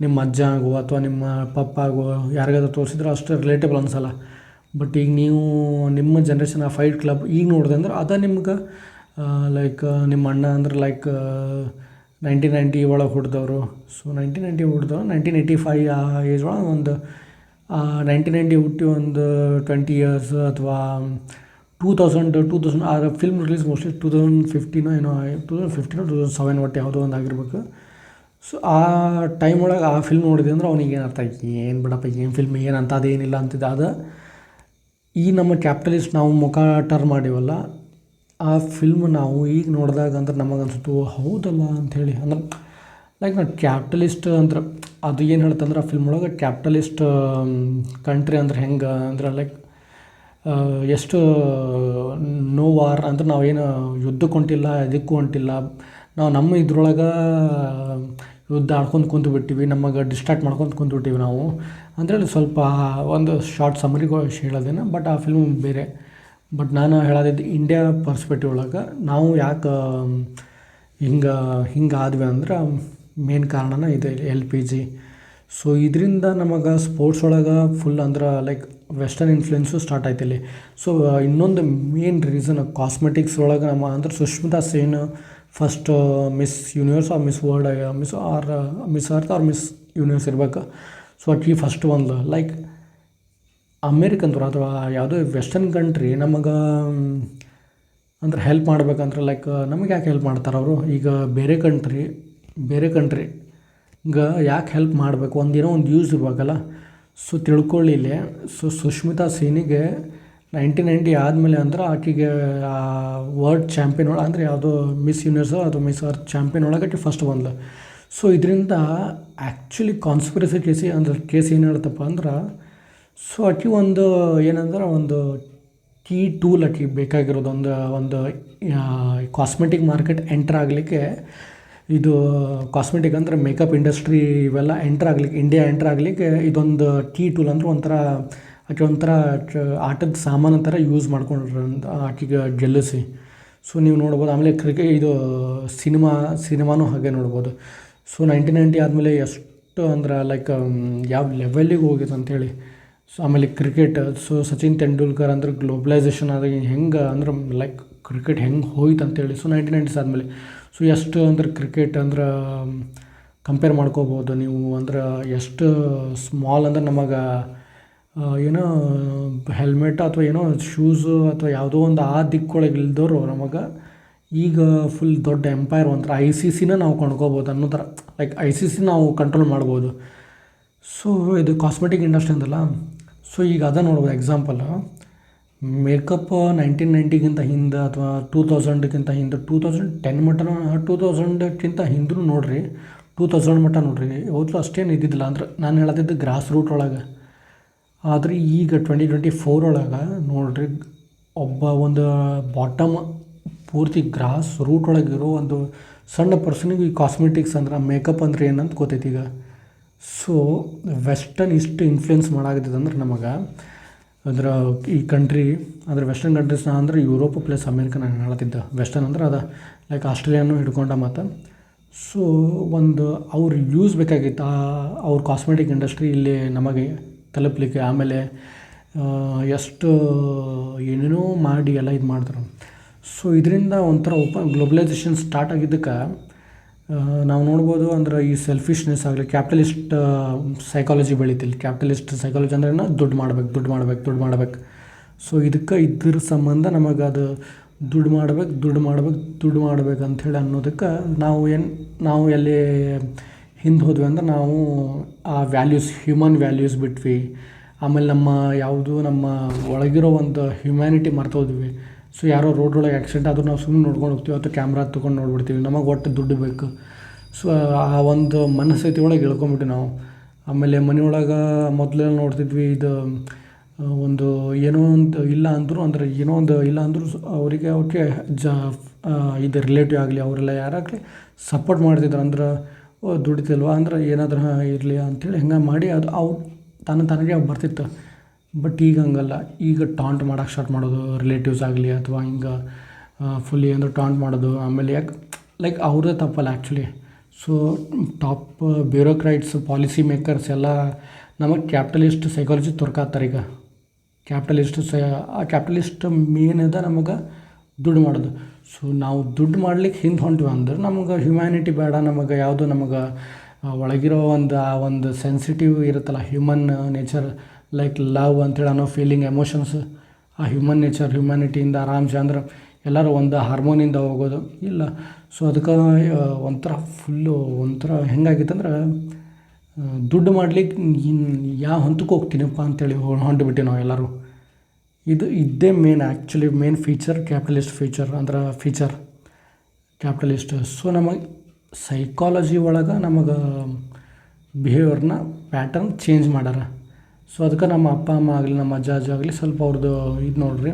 ನಿಮ್ಮ ಅಜ್ಜ ಆಗೋ ಅಥವಾ ನಿಮ್ಮ ಪಪ್ಪ ಆಗೋ ಯಾರಿಗಾದ್ರೂ ತೋರಿಸಿದ್ರೆ ಅಷ್ಟು ರಿಲೇಟೇಬಲ್ ಅನ್ಸಲ್ಲ. ಬಟ್ ಈಗ ನೀವು ನಿಮ್ಮ ಜನ್ರೇಷನ್ ಆ ಫೈಟ್ ಕ್ಲಬ್ ಈಗ ನೋಡಿದೆ ಅಂದ್ರೆ ಅದು ನಿಮ್ಗೆ ಲೈಕ್ ನಿಮ್ಮ ಅಣ್ಣ ಅಂದ್ರೆ ಲೈಕ್ 1990 ಒಳಗೆ ಹುಟ್ಟಿದವರು. ಸೊ 1990 ಹುಟ್ಟಿದವರು 1985 ಆ ಏಜ್ ಒಳಗೆ ಒಂದು 1990 ಹುಟ್ಟಿ ಒಂದು 20 ಇಯರ್ಸ್ ಅಥವಾ 2000 ಆ ಫಿಲ್ಮ್ ರಿಲೀಸ್ ಮೋಸ್ಟ್ಲಿ 2015 ಏನೋ 2015 2007 ಒಟ್ಟು ಯಾವುದೋ ಒಂದು ಆಗಿರ್ಬೇಕು. ಸೊ ಆ ಟೈಮ್ ಒಳಗೆ ಆ ಫಿಲ್ಮ್ ನೋಡಿದೆ ಅಂದ್ರೆ ಅವ್ನಿಗೆ ಏನು ಅರ್ಥ ಆಯ್ತು, ಏನು ಬಿಡಪ್ಪ ಏನು ಫಿಲ್ಮ್ ಏನು ಅಂತ ಅದೇನಿಲ್ಲ ಅಂತಿದ್ದ. ಅದು ಈ ನಮ್ಮ ಕ್ಯಾಪಿಟಲಿಸ್ಟ್ ನಾವು ಮುಖ ಟರ್ನ್ ಮಾಡಿವಲ್ಲ ಆ ಫಿಲ್ಮ್ ನಾವು ಈಗ ನೋಡಿದಾಗ ಅಂದ್ರೆ ನಮಗೆ ಅನ್ಸುತ್ತು ಹೌದಲ್ಲ ಅಂಥೇಳಿ. ಅಂದ್ರೆ ಲೈಕ್ ನಾವು ಕ್ಯಾಪಿಟಲಿಸ್ಟ್ ಅಂದ್ರೆ ಅದು ಏನು ಹೇಳ್ತಂದ್ರೆ ಆ ಫಿಲ್ಮ್ ಒಳಗೆ ಕ್ಯಾಪಿಟಲಿಸ್ಟ್ ಕಂಟ್ರಿ ಅಂದ್ರೆ ಹೆಂಗೆ ಅಂದ್ರೆ ಲೈಕ್ ಎಷ್ಟು ನೋ ವಾರ್ ಅಂದ್ರೆ ನಾವೇನು ಯುದ್ಧಕ್ಕೆ ಹೊಂಟಿಲ್ಲ, ಅದಕ್ಕೂ ಹೊಂಟಿಲ್ಲ, ನಾವು ನಮ್ಮ ಇದ್ರೊಳಗೆ ಯುದ್ಧ ಆಡ್ಕೊಂಡು ಕುಂತುಬಿಟ್ಟಿವಿ, ನಮಗೆ ಡಿಸ್ಟ್ರಾಕ್ಟ್ ಮಾಡ್ಕೊಂಡು ಕುಂತುಬಿಟ್ಟಿವಿ ನಾವು ಅಂಥೇಳಿ ಸ್ವಲ್ಪ ಒಂದು ಶಾರ್ಟ್ ಸಮರಿಗೂ ಹೇಳೋದೇನು. ಬಟ್ ಆ ಫಿಲ್ಮ್ ಬೇರೆ. ಬಟ್ ನಾನು ಹೇಳೋದಿದ್ದು ಇಂಡಿಯಾ ಪರ್ಸ್ಪೆಕ್ಟಿವ್ ಒಳಗೆ ನಾವು ಯಾಕೆ ಹಿಂಗೆ ಆದ್ವಿ ಅಂದ್ರೆ ಮೇನ್ ಕಾರಣನ ಇದೆ LPG. ಸೊ ಇದರಿಂದ ನಮಗೆ ಸ್ಪೋರ್ಟ್ಸ್ ಒಳಗೆ ಫುಲ್ ಅಂದ್ರೆ ಲೈಕ್ ವೆಸ್ಟರ್ನ್ ಇನ್ಫ್ಲುಯೆನ್ಸು ಸ್ಟಾರ್ಟ್ ಆಯ್ತು ಇಲ್ಲಿ. ಸೊ ಇನ್ನೊಂದು ಮೇನ್ ರೀಸನ್ ಕಾಸ್ಮೆಟಿಕ್ಸ್ ಒಳಗೆ ನಮ್ಮ ಅಂದ್ರೆ Sushmita Sen first miss universe or miss world miss earth or miss universe ಇರ್ಬೇಕು. ಸೊ ಆಕಿ ಫಸ್ಟ್ ಒಂದು ಲೈಕ್ ಅಮೇರಿಕನ್ದವ್ರು ಅಥವಾ ಯಾವುದೋ ವೆಸ್ಟರ್ನ್ ಕಂಟ್ರಿ ನಮಗೆ ಅಂದ್ರೆ ಹೆಲ್ಪ್ ಮಾಡ್ಬೇಕಂದ್ರೆ ಲೈಕ್ ನಮಗೆ ಯಾಕೆ ಹೆಲ್ಪ್ ಮಾಡ್ತಾರೆ ಅವರು? ಈಗ ಬೇರೆ ಕಂಟ್ರಿ ಈಗ ಯಾಕೆ ಹೆಲ್ಪ್ ಮಾಡಬೇಕು? ಒಂದೇನೋ ಒಂದು ಯೂಸ್ ಇರಬೇಕಲ್ಲ. ಸೊ ತಿಳ್ಕೊಳ್ಳಿ ಇಲ್ಲಿ. ಸೊ ಸುಷ್ಮಿತಾ ಸೇನಿಗೆ 1990 ಆದಮೇಲೆ ಅಂದ್ರೆ ಆಕೆಗೆ ವರ್ಲ್ಡ್ ಚಾಂಪಿಯನ್ ಒಳಗೆ ಅಂದರೆ ಯಾವುದೋ ಮಿಸ್ ಯೂನಿವರ್ಸು ಅಥವಾ ಮಿಸ್ ಅರ್ತ್ ಚಾಂಪಿಯನ್ ಒಳಗೆ ಆಕೆ ಫಸ್ಟ್ ಬಂದ್ಲು. ಸೊ ಇದರಿಂದ ಆ್ಯಕ್ಚುಲಿ ಕಾನ್ಸ್ಪಿರಸಿ ಕೇಸ್ ಏನು ಹೇಳ್ತಪ್ಪ ಅಂದ್ರೆ ಸೊ ಆಕೆ ಒಂದು ಏನಂದ್ರೆ ಒಂದು ಕೀ ಟೂಲ್ ಆಕೆ ಬೇಕಾಗಿರೋದು ಒಂದು ಕಾಸ್ಮೆಟಿಕ್ ಮಾರ್ಕೆಟ್ ಎಂಟರ್ ಆಗಲಿಕ್ಕೆ. ಇದು ಕಾಸ್ಮೆಟಿಕ್ ಅಂದರೆ ಮೇಕಪ್ ಇಂಡಸ್ಟ್ರಿ ಇವೆಲ್ಲ ಇಂಡಿಯಾ ಎಂಟರ್ ಆಗಲಿಕ್ಕೆ ಇದೊಂದು ಕೀ ಟೂಲ್ ಅಂದ್ರೆ ಒಂಥರ ಆಟದ ಸಾಮಾನು ಥರ ಯೂಸ್ ಮಾಡ್ಕೊಂಡ್ರು ಆಕೆಗೆ ಗೆಲ್ಲಿಸಿ. ಸೊ ನೀವು ನೋಡ್ಬೋದು. ಆಮೇಲೆ ಇದು ಸಿನಿಮಾನೂ ಹಾಗೆ ನೋಡ್ಬೋದು. ಸೊ 1990 ಆದಮೇಲೆ ಎಷ್ಟು ಅಂದ್ರೆ ಲೈಕ್ ಯಾವ ಲೆವೆಲ್ಲಿಗೆ ಹೋಗಿದೆ ಅಂಥೇಳಿ. ಸೊ ಆಮೇಲೆ ಕ್ರಿಕೆಟ್. ಸೊ ಸಚಿನ್ ತೆಂಡೂಲ್ಕರ್ ಅಂದ್ರೆ ಗ್ಲೋಬಲೈಸೇಷನ್ ಆದಾಗ ಹೆಂಗೆ ಅಂದ್ರೆ ಲೈಕ್ ಕ್ರಿಕೆಟ್ ಹೆಂಗೆ ಹೋಯ್ತು ಅಂತೇಳಿ. ಸೊ 1990s ಆದಮೇಲೆ ಸೊ ಎಷ್ಟು ಅಂದ್ರೆ ಕ್ರಿಕೆಟ್ ಅಂದ್ರೆ ಕಂಪೇರ್ ಮಾಡ್ಕೋಬೋದು ನೀವು. ಅಂದ್ರೆ ಎಷ್ಟು ಸ್ಮಾಲ್ ಅಂದ್ರೆ ನಮಗೆ ಏನೋ ಹೆಲ್ಮೆಟ್ ಅಥವಾ ಏನೋ ಶೂಸು ಅಥವಾ ಯಾವುದೋ ಒಂದು ಆ ದಿಕ್ಕೊಳಗೆ ಇಲ್ದವರು ನಮಗೆ ಈಗ ಫುಲ್ ದೊಡ್ಡ ಎಂಪೈರ್ ಒಂಥರ ICCನ ನಾವು ಕೊಂಡ್ಕೋಬೋದು ಅನ್ನೋ ಥರ ಲೈಕ್ ICC ನಾವು ಕಂಟ್ರೋಲ್ ಮಾಡ್ಬೋದು. ಸೊ ಇದು ಕಾಸ್ಮೆಟಿಕ್ ಇಂಡಸ್ಟ್ರಿ ಅಂದಲ್ಲ. ಸೊ ಈಗ ಅದ ನೋಡ್ಬೋದು ಎಕ್ಸಾಂಪಲ್ ಮೇಕಪ್ 1990ಗಿಂತ ಹಿಂದೆ ಅಥವಾ 2000ಕ್ಕಿಂತ ಹಿಂದೆ 2010 ಮಟ್ಟನ 2000ಕ್ಕಿಂತ ಹಿಂದೂ ನೋಡಿರಿ 2000 ಮಟ್ಟ ನೋಡಿರಿ ಯಾವತ್ತೂ ಅಷ್ಟೇನು ಇದ್ದಿದ್ದಿಲ್ಲ. ಅಂದ್ರೆ ನಾನು ಹೇಳತ್ತಿದ್ದು ಗ್ರಾಸ್ ರೂಟ್ ಒಳಗೆ. ಆದರೆ ಈಗ 2024 ಒಳಗೆ ನೋಡಿರಿ ಒಂದು ಬಾಟಮ್ ಪೂರ್ತಿ ಗ್ರಾಸ್ ರೂಟ್ ಒಳಗಿರೋ ಒಂದು ಸಣ್ಣ ಪರ್ಸನಿಗೆ ಈ ಕಾಸ್ಮೆಟಿಕ್ಸ್ ಅಂದ್ರೆ ಮೇಕಪ್ ಅಂದ್ರೆ ಏನಂತ ಗೊತ್ತೈತಿ ಈಗ. ಸೊ ವೆಸ್ಟರ್ನ್ ಇಷ್ಟು ಇನ್ಫ್ಲುಯೆನ್ಸ್ ಮಾಡಾಕತ್ತಿದೆ ಅಂದ್ರೆ ನಮಗೆ ಅಂದ್ರೆ ಈ ಕಂಟ್ರಿ ಅಂದರೆ ವೆಸ್ಟರ್ನ್ ಕಂಟ್ರೀಸ್ನ ಅಂದರೆ ಯುರೋಪ್ ಪ್ಲಸ್ ಅಮೇರಿಕ ನಾನು ಹೇಳತ್ತಿದ್ದೆ. ವೆಸ್ಟರ್ನ್ ಅಂದ್ರೆ ಅದು ಲೈಕ್ ಆಸ್ಟ್ರೇಲಿಯಾನು ಹಿಡ್ಕೊಂಡ ಮತ್ತು ಸೊ ಒಂದು ಅವ್ರು ಯೂಸ್ ಬೇಕಾಗಿತ್ತು ಅವ್ರ ಕಾಸ್ಮೆಟಿಕ್ ಇಂಡಸ್ಟ್ರಿ ಇಲ್ಲಿ ನಮಗೆ ತಲುಪಲಿಕ್ಕೆ. ಆಮೇಲೆ ಎಷ್ಟು ಏನೇನೋ ಮಾಡಿ ಎಲ್ಲ ಇದು ಮಾಡ್ತಾರೆ. ಸೊ ಇದರಿಂದ ಒಂಥರ ಗ್ಲೋಬಲೈಸೇಷನ್ ಸ್ಟಾರ್ಟ್ ಆಗಿದ್ದಕ್ಕೆ ನಾವು ನೋಡ್ಬೋದು. ಅಂದ್ರೆ ಈ ಸೆಲ್ಫಿಶ್ನೆಸ್ ಆಗಲಿ ಕ್ಯಾಪಿಟಲಿಸ್ಟ್ ಸೈಕಾಲಜಿ ಬೆಳೀತಿಲ್ಲ. ಕ್ಯಾಪಿಟಲಿಸ್ಟ್ ಸೈಕಾಲಜಿ ಅಂದ್ರೆ ದುಡ್ಡು ಮಾಡ್ಬೇಕು. ಸೊ ಇದಕ್ಕೆ ಇದ್ರ ಸಂಬಂಧ ನಮಗೆ ಅದು ದುಡ್ಡು ಮಾಡ್ಬೇಕು ಅಂಥೇಳಿ ಅನ್ನೋದಕ್ಕೆ ನಾವು ಎಲ್ಲಿ ಹಿಂದೆ ಹೋದ್ವಿ ಅಂದ್ರೆ ನಾವು ಆ ಹ್ಯೂಮನ್ ವ್ಯಾಲ್ಯೂಸ್ ಬಿಟ್ವಿ. ಆಮೇಲೆ ನಮ್ಮ ಒಳಗಿರೋ ಒಂದು ಹ್ಯುಮ್ಯಾನಿಟಿ ಮರ್ತೋದ್ವಿ. ಸೊ ಯಾರೋ ರೋಡ್ ಒಳಗೆ ಆ್ಯಕ್ಸಿಡೆಂಟ್ ಆದರೂ ನಾವು ಸುಮ್ಮನೆ ನೋಡ್ಕೊಂಡು ಹೋಗ್ತೀವಿ ಅಥವಾ ಕ್ಯಾಮ್ರಾ ತೊಗೊಂಡು ನೋಡ್ಬಿಡ್ತೀವಿ. ನಮಗೆ ಒಟ್ಟು ದುಡ್ಡು ಬೇಕು. ಸೊ ಆ ಒಂದು ಮನಸ್ಥಿತಿ ಒಳಗೆ ಇಳ್ಕೊಂಬಿಟ್ಟು ನಾವು. ಆಮೇಲೆ ಮನೆಯೊಳಗೆ ಮೊದಲೆಲ್ಲ ನೋಡ್ತಿದ್ವಿ ಇದು ಒಂದು ಏನೋ ಒಂದು ಇಲ್ಲ ಅಂದರೂ ಅವರಿಗೆ ಇದು ರಿಲೇಟಿವ್ ಆಗಲಿ ಅವರೆಲ್ಲ ಯಾರಾಗಲಿ ಸಪೋರ್ಟ್ ಮಾಡ್ತಿದ್ರು. ಅಂದ್ರೆ ದುಡಿತಿಲ್ವ ಅಂದ್ರೆ ಏನಾದರೂ ಇರಲಿ ಅಂಥೇಳಿ ಹಿಂಗೆ ಮಾಡಿ ಅದು ಅವು ತನಗೆ ಅವು ಬರ್ತಿತ್ತು. ಬಟ್ ಈಗ ಹಂಗಲ್ಲ. ಈಗ ಟಾಂಟ್ ಮಾಡೋಕೆ ಸ್ಟಾರ್ಟ್ ಮಾಡೋದು, ರಿಲೇಟಿವ್ಸ್ ಆಗಲಿ ಅಥವಾ ಹಿಂಗೆ ಫುಲ್ಲಿ ಅಂದ್ರೆ ಟಾಂಟ್ ಮಾಡೋದು. ಆಮೇಲೆ ಯಾಕೆ ಲೈಕ್ ಅವ್ರದ್ದೇ ತಪ್ಪಲ್ಲ actually. So top bureaucrats, policy makers ಎಲ್ಲ ನಮಗೆ ಕ್ಯಾಪಿಟಲಿಸ್ಟ್ ಸೈಕಾಲಜಿ ತೋರ್ಕಾತ್ತಾರೆ ಈಗ. ಆ ಕ್ಯಾಪಿಟಲಿಸ್ಟ್ ಮೇನ್ ಅದ ನಮಗೆ ದುಡ್ಡು ಮಾಡೋದು. ಸೊ ನಾವು ದುಡ್ಡು ಮಾಡ್ಲಿಕ್ಕೆ ಹಿಂದೆ ಹೊಂಟಿವಿ ಅಂದ್ರೆ ನಮಗೆ ಹ್ಯುಮ್ಯಾನಿಟಿ ಬೇಡ, ನಮಗೆ ಯಾವುದು ನಮಗೆ ಒಳಗಿರೋ ಒಂದು ಸೆನ್ಸಿಟಿವ್ ಇರುತ್ತಲ್ಲ, ಹ್ಯೂಮನ್ ನೇಚರ್ ಲೈಕ್ ಲವ್ ಅಂತೇಳಿ ಅನ್ನೋ ಫೀಲಿಂಗ್, ಎಮೋಷನ್ಸ್, ಆ ಹ್ಯೂಮನ್ ನೇಚರ್ ಹ್ಯುಮ್ಯಾನಿಟಿಯಿಂದ ಆರಾಮ್ಸೆ ಅಂದ್ರೆ ಎಲ್ಲರೂ ಒಂದು ಹಾರ್ಮೋನಿಂದ ಹೋಗೋದು ಇಲ್ಲ. ಸೊ ಅದಕ್ಕೆ ಒಂಥರ ಹೆಂಗಾಗಿತ್ತು ಅಂದ್ರೆ ದುಡ್ಡು ಮಾಡ್ಲಿಕ್ಕೆ ಯಾವ ಹಂತಕ್ಕೆ ಹೋಗ್ತೀನಪ್ಪ ಅಂತೇಳಿ ಹೊಂಟ್ಬಿಟ್ಟು ನಾವು ಎಲ್ಲರೂ. ಇದೇ main feature capitalist feature capitalist. So ನಮಗೆ ಸೈಕಾಲಜಿ ಒಳಗೆ ನಮಗೆ ಬಿಹೇವಿಯರ್ನ ಪ್ಯಾಟರ್ನ್ ಚೇಂಜ್ ಮಾಡ್ಯಾರ. ಸೊ ಅದಕ್ಕೆ ನಮ್ಮ ಅಪ್ಪ ಅಮ್ಮ ಆಗಲಿ, ನಮ್ಮ ಅಜ್ಜ ಆಗಲಿ ಸ್ವಲ್ಪ ಅವ್ರದ್ದು ಇದು ನೋಡ್ರಿ,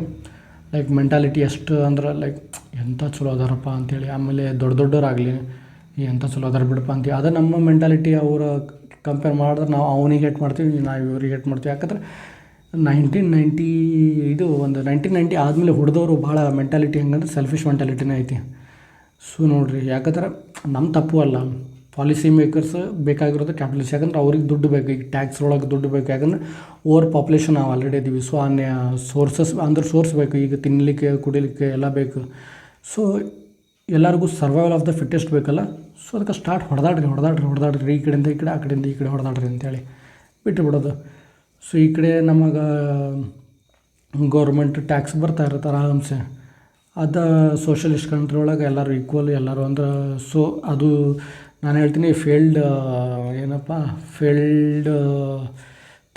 ಲೈಕ್ ಮೆಂಟಾಲಿಟಿ ಎಷ್ಟು ಅಂದ್ರೆ ಲೈಕ್ ಎಂಥ ಚಲೋ ಅದಾರಪ್ಪ ಅಂಥೇಳಿ. ಆಮೇಲೆ ದೊಡ್ಡವರಾಗಲಿ ಎಂಥ ಚಲೋ ಅದಾರ ಬಿಡಪ್ಪ ಅಂತೀವಿ. ಅದೇ ನಮ್ಮ ಮೆಂಟಾಲಿಟಿ ಅವರ ಕಂಪೇರ್ ಮಾಡಿದ್ರೆ ನಾವು ಅವನಿಗೆ ಹೇಟ್ ಮಾಡ್ತೀವಿ, ನಾವು ಇವ್ರಿಗೆ ಹೇಟ್ ಮಾಡ್ತೀವಿ. ಯಾಕಂದ್ರೆ 1990 ಆದಮೇಲೆ ಹುಡ್ದವರು ಭಾಳ ಮೆಂಟಾಲಿಟಿ ಹೆಂಗಂದ್ರೆ ಸೆಲ್ಫಿಶ್ ಮೆಂಟಾಲಿಟಿನೇ ಐತಿ. ಸೊ ನೋಡಿರಿ, ಯಾಕಂದ್ರೆ ನಮ್ಮ ತಪ್ಪು ಅಲ್ಲ, ಪಾಲಿಸಿ ಮೇಕರ್ಸ್ ಬೇಕಾಗಿರೋದು ಕ್ಯಾಪಿಟಲಿಸ್ಟ್. ಯಾಕಂದ್ರೆ ಅವ್ರಿಗೆ ದುಡ್ಡು ಬೇಕು, ಈಗ ಟ್ಯಾಕ್ಸ್ ಒಳಗೆ ದುಡ್ಡು ಬೇಕು. ಯಾಕಂದ್ರೆ ಓವರ್ ಪಾಪ್ಯುಲೇಷನ್ ನಾವು ಆಲ್ರೆಡಿ ಇದ್ದೀವಿ. ಸೊ ಸೋರ್ಸ್ ಬೇಕು, ಈಗ ತಿನ್ನಲಿಕ್ಕೆ ಕುಡಿಲಿಕ್ಕೆ ಎಲ್ಲ ಬೇಕು. ಸೊ ಎಲ್ಲರಿಗೂ ಸರ್ವೈವಲ್ ಆಫ್ ದ ಫಿಟ್ಟೆಸ್ಟ್ ಬೇಕಲ್ಲ. ಸೊ ಅದಕ್ಕೆ ಸ್ಟಾರ್ಟ್ ಹೊಡೆದಾಡ್ರಿ ಈ ಕಡೆಯಿಂದ ಈ ಕಡೆ, ಆ ಕಡೆಯಿಂದ ಈ ಕಡೆ ಹೊಡೆದಾಡ್ರಿ ಅಂತೇಳಿ ಬಿಟ್ಟು ಬಿಡೋದು. ಸೊ ಈ ಕಡೆ ನಮಗೆ ಗೌರ್ಮೆಂಟ್ ಟ್ಯಾಕ್ಸ್ ಬರ್ತಾ ಇರ್ತಾರೆ ಆರಾಮ್ಸೆ. ಅದು ಸೋಷಲಿಸ್ಟ್ ಕಂಟ್ರಿ ಒಳಗೆ ಎಲ್ಲರೂ ಈಕ್ವಲ್, ಎಲ್ಲರೂ ಅಂದ್ರೆ ಸೊ ಅದು ನಾನು ಹೇಳ್ತೀನಿ ಫೇಲ್ಡ್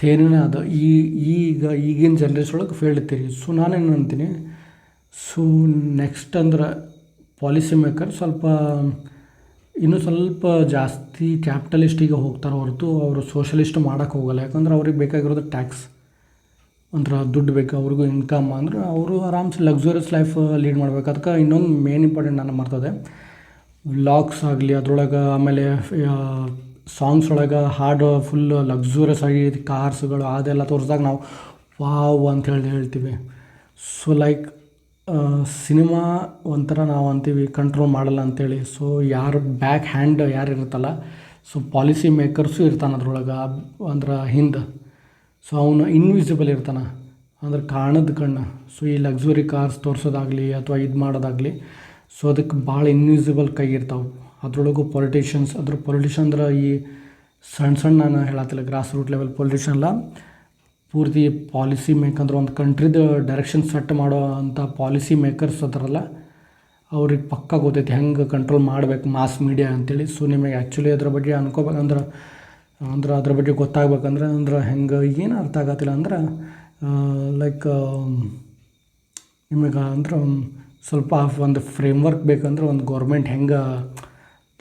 ಥೇರಿನೇ ಅದು. ಈಗಿನ ಜನ್ರೇಷನ್ ಒಳಗೆ ಫೇಲ್ಡ್ ಥೇರಿ. ಸೊ ನಾನೇನು ಅಂತೀನಿ, ಸೊ ನೆಕ್ಸ್ಟ್ ಅಂದ್ರೆ ಪಾಲಿಸಿ ಮೇಕರ್ ಇನ್ನೂ ಸ್ವಲ್ಪ ಜಾಸ್ತಿ ಕ್ಯಾಪಿಟಲಿಸ್ಟಿಗೆ ಹೋಗ್ತಾರೆ ಹೊರತು ಅವರು ಸೋಷಲಿಸ್ಟ್ ಮಾಡೋಕ್ಕೆ ಹೋಗಲ್ಲ. ಯಾಕಂದ್ರೆ ಅವ್ರಿಗೆ ಬೇಕಾಗಿರೋದು ಟ್ಯಾಕ್ಸ್ ಅಂದ್ರೆ ದುಡ್ಡು ಬೇಕು, ಅವ್ರಿಗೂ ಇನ್ಕಮ್ ಅಂದ್ರೆ ಅವರು ಆರಾಮ್ಸೆ ಲಕ್ಸುರಿಯಸ್ ಲೈಫ್ ಲೀಡ್ ಮಾಡ್ಬೇಕು. ಅದಕ್ಕೆ ಇನ್ನೊಂದು ಮೇನ್ ಇಂಪಾರ್ಟೆಂಟ್ ನಾನು ಮರ್ತದೆ, ವ್ಲಾಗ್ಸ್ ಆಗಲಿ ಅದ್ರೊಳಗೆ, ಆಮೇಲೆ ಸಾಂಗ್ಸ್ ಒಳಗೆ ಹಾಡು ಫುಲ್ ಲಕ್ಸುರಿಯಸ್ ಆಗಿ ಕಾರ್ಸ್ಗಳು ಅದೆಲ್ಲ ತೋರಿಸಿದಾಗ ನಾವು ವಾವ್ ಅಂತ ಹೇಳ್ತೀವಿ. ಸೊ ಲೈಕ್ ಸಿನಿಮಾ ಒಂಥರ ನಾವು ಅಂತೀವಿ ಕಂಟ್ರೋಲ್ ಮಾಡಲ್ಲ ಅಂಥೇಳಿ. ಸೊ ಬ್ಯಾಕ್ ಹ್ಯಾಂಡ್ ಯಾರು ಇರುತ್ತಲ್ಲ, ಸೊ ಪಾಲಿಸಿ ಮೇಕರ್ಸು ಇರ್ತಾನೆ ಅದ್ರೊಳಗೆ ಅಂದ್ರೆ ಹಿಂದೆ. ಸೊ ಅವನು ಇನ್ವಿಸಿಬಲ್ ಇರ್ತಾನೆ ಅಂದ್ರೆ ಕಾಣದ ಕಣ್ಣು. ಸೊ ಈ ಲಕ್ಸುರಿ ಕಾರ್ಸ್ ತೋರಿಸೋದಾಗಲಿ ಅಥವಾ ಇದು ಮಾಡೋದಾಗಲಿ, ಸೊ ಅದಕ್ಕೆ ಭಾಳ ಇನ್ವಿಸಿಬಲ್ ಕೈ ಇರ್ತಾವೆ. ಅದ್ರೊಳಗೂ ಪೊಲಿಟಿಷಿಯನ್ ಅಂದ್ರೆ ಈ ಸಣ್ಣ ನಾನು ಹೇಳತ್ತಿಲ್ಲ, ಗ್ರಾಸ್ ರೂಟ್ ಲೆವೆಲ್ ಪೊಲಿಟಿಷಿಯನ್ ಅಲ್ಲ, ಪೂರ್ತಿ ಪಾಲಿಸಿ ಮೇಕಂದ್ರೆ ಒಂದು ಕಂಟ್ರಿದು ಡೈರೆಕ್ಷನ್ ಸೆಟ್ ಮಾಡೋ ಅಂಥ ಪಾಲಿಸಿ ಮೇಕರ್ಸ್ ಅದಾರಲ್ಲ, ಅವ್ರಿಗೆ ಪಕ್ಕ ಗೊತ್ತೈತಿ ಹೆಂಗೆ ಕಂಟ್ರೋಲ್ ಮಾಡಬೇಕು ಮಾಸ್ ಮೀಡಿಯಾ ಅಂಥೇಳಿ. ಸೊ ನಿಮಗೆ ಆ್ಯಕ್ಚುಲಿ ಅದ್ರ ಬಗ್ಗೆ ಅನ್ಕೋಬೇಕಂದ್ರೆ ಅದ್ರ ಬಗ್ಗೆ ಗೊತ್ತಾಗ್ಬೇಕಂದ್ರೆ ಹೆಂಗೆ ಏನು ಅರ್ಥ ಆಗತ್ತಿಲ್ಲ ಅಂದ್ರೆ ಲೈಕ್ ನಿಮಗೆ ಅಂದ್ರೆ ಸ್ವಲ್ಪ ಒಂದು ಫ್ರೇಮ್ವರ್ಕ್ ಬೇಕಂದ್ರೆ ಒಂದು ಗೌರ್ಮೆಂಟ್ ಹೆಂಗೆ